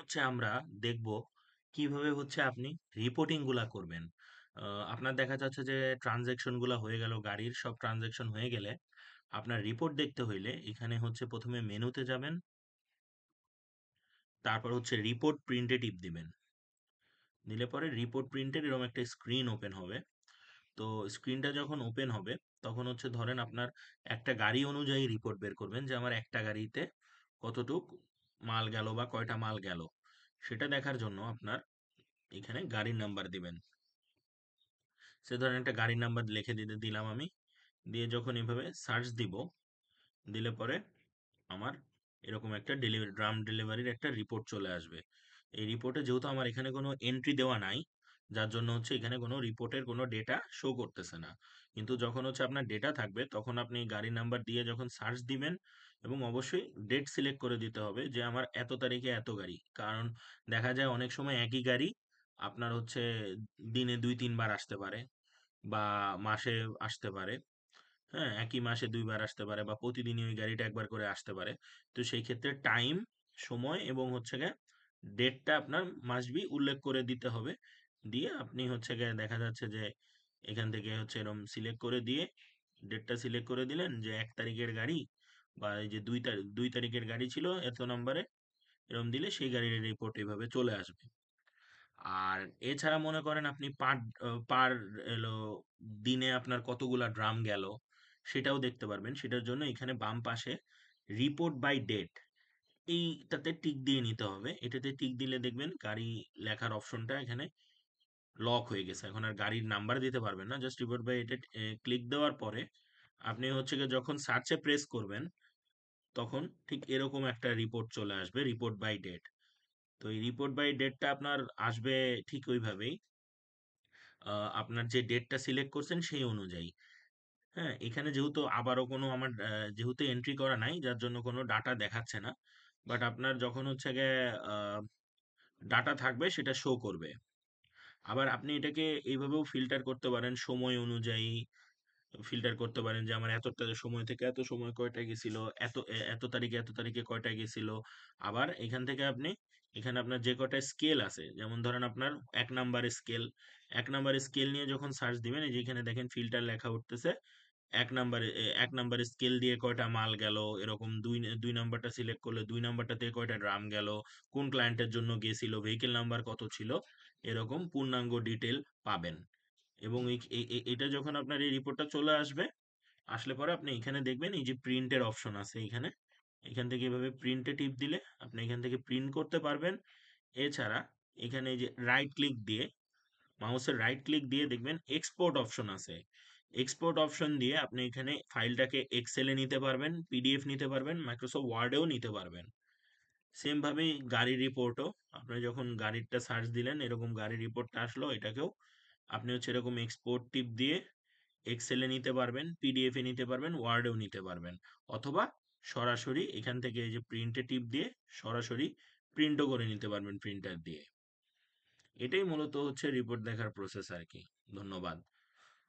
হচ্ছে আমরা দেখব কিভাবে হচ্ছে আপনি রিপোর্টিং গুলা করবেন। আপনার দেখা যাচ্ছে যে ট্রানজ্যাকশন গুলা হয়ে গেল, গাড়ির সব ট্রানজ্যাকশন হয়ে গেলে আপনার রিপোর্ট দেখতে হইলে এখানে হচ্ছে প্রথমে মেনুতে যাবেন, তারপর হচ্ছে রিপোর্ট প্রিন্টে টিপ দিবেন। দিলে পরে রিপোর্ট প্রিন্টের এরকম একটা স্ক্রিন ওপেন হবে। তো স্ক্রিনটা যখন ওপেন হবে তখন হচ্ছে ধরেন আপনার একটা গাড়ি অনুযায়ী রিপোর্ট বের করবেন যে আমার একটা গাড়িতে কতটুক মাল গেল বা কয়টা মাল গেল, সেটা দেখার জন্য আপনার এখানে গাড়ির নাম্বার দিবেন। সে ধরেন একটা গাড়ির নাম্বার লিখে দিতে দিলাম আমি, দিয়ে যখন এভাবে সার্চ দিব, দিলে পরে আমার এরকম একটা ডেলিভারি ড্রাম ডেলিভারির একটা রিপোর্ট চলে আসবে। এই রিপোর্টে যেহেতু আমার এখানে কোনো এন্ট্রি দেওয়া নাই, যার জন্য হচ্ছে এখানে কোনো রিপোর্টের কোনো ডেটা শো করতেছে না। কিন্তু যখন হচ্ছে আপনার ডেটা থাকবে তখন আপনি গাড়ির নাম্বার দিয়ে যখন সার্চ দিবেন, এবং অবশ্যই ডেট সিলেক্ট করে দিতে হবে যে আমার এত তারিখে এত গাড়ি। কারণ দেখা যায় অনেক সময় একই গাড়ি আপনার হচ্ছে দিনে ২-৩ বার আসতে পারে, বা মাসে আসতে পারে। হ্যাঁ, একই মাসে ২ বার আসতে পারে, বা প্রতিদিনই ওই গাড়িটা একবার করে আসতে পারে। তো সেই ক্ষেত্রে টাইম, সময় এবং হচ্ছে গিয়ে ডেটটা আপনার মাস্ট বি উল্লেখ করে দিতে হবে। দিয়ে আপনি হচ্ছে গিয়ে দেখা যাচ্ছে যে এখান থেকে হচ্ছে এরকম সিলেক্ট করে দিয়ে ডেটটা সিলেক্ট করে দিলেন যে ১ তারিখের গাড়ি, বা এই যে ২ তারিখের গাড়ি ছিল এত নম্বরে, এরকম দিলে সেই গাড়ির রিপোর্ট এভাবে চলে আসবে। আর এছাড়া মনে করেন আপনি পার এলো দিনে আপনার কতগুলা ড্রাম গেল সেটাও দেখতে পারবেন। সেটার জন্য এখানে বাম পাশে রিপোর্ট বাই ডেট, এইটাতে টিক দিয়ে নিতে হবে। এটাতে টিক দিলে দেখবেন গাড়ি লেখার অপশনটা এখানে লক হয়ে গেছে। এখন আর গাড়ির নাম্বার দিতে পারবেন না, just report by date click দেওয়ার পরে আপনি হচ্ছে গিয়ে যখন সার্চে প্রেস করবেন তখন ঠিক এরকম একটা রিপোর্ট চলে আসবে, রিপোর্ট বাই ডেট। তো এই রিপোর্ট বাই ডেটটা আপনার আসবে ঠিক ওইভাবেই, আপনার যে ডেটটা সিলেক্ট করছেন সেই অনুযায়ী। হ্যাঁ, এখানে যেহেতু আবারও কোনো আমার যেহেতু এন্ট্রি করা নাই যার জন্য কোনো ডাটা দেখাচ্ছে না। বাট আপনার যখন হচ্ছে গিয়ে ডাটা থাকবে সেটা শো করবে। আবার আপনি এটাকে এইভাবেও ফিল্টার করতে পারেন সময় অনুযায়ী। ফিল্টার করতে পারেন যে আমার এতটা সময় থেকে এত সময় কয়টা গেছিল, এত তারিখে এত তারিখে কয়টা গেছিল। আবার এখান থেকে আপনি এখানে আপনার যে কয়টা স্কেল আছে, যেমন ধরেন আপনার ১ নাম্বার স্কেল নিয়ে যখন সার্চ দিবেন, এই যে এখানে দেখেন ফিল্টার লেখা উঠতেছে। ১ নাম্বার স্কেল দিয়ে কয়টা মাল গেল, এরকম দুই নাম্বারটা সিলেক্ট করলে ২ নাম্বারটাতে কয়টা ড্রাম গেল, কোন ক্লায়েন্টের জন্য গেছিল, ভেহিকেল নাম্বার কত ছিল, এরকম পূর্ণাঙ্গ ডিটেল পাবেন। এবং এটা যখন আপনার এই রিপোর্টটা চলে আসবে, আসলে পরে আপনি এখানে দেখবেন এই যে প্রিন্টের অপশন আছে এখানে, এখান থেকে এভাবে প্রিন্টে টিপ দিলে আপনি এখান থেকে প্রিন্ট করতে পারবেন। এছাড়া এখানে এই যে রাইট ক্লিক দিয়ে, মাউসের রাইট ক্লিক দিয়ে দেখবেন এক্সপোর্ট অপশন আছে। এক্সপোর্ট অপশন দিয়ে আপনি এখানে ফাইলটাকে এক্সেলে নিতে পারবেন, পিডিএফ নিতে পারবেন, মাইক্রোসফট ওয়ার্ডেও নিতে পারবেন। সেম ভাবেই গাড়ির রিপোর্টও, আপনি যখন গাড়িরটা সার্চ দিলেন এরকম গাড়ির রিপোর্টটা আসলো, এটাকেও আপনি হচ্ছে এরকম এক্সপোর্ট টিপ দিয়ে এক্সেলে নিতে পারবেন, পিডিএফ এ নিতে পারবেন, ওয়ার্ডেও নিতে পারবেন। অথবা সরাসরি এখান থেকে এই যে প্রিন্টে টিপ দিয়ে সরাসরি প্রিন্টও করে নিতে পারবেন প্রিন্টার দিয়ে। এটাই মূলত হচ্ছে রিপোর্ট দেখার প্রসেস আর কি। ধন্যবাদ।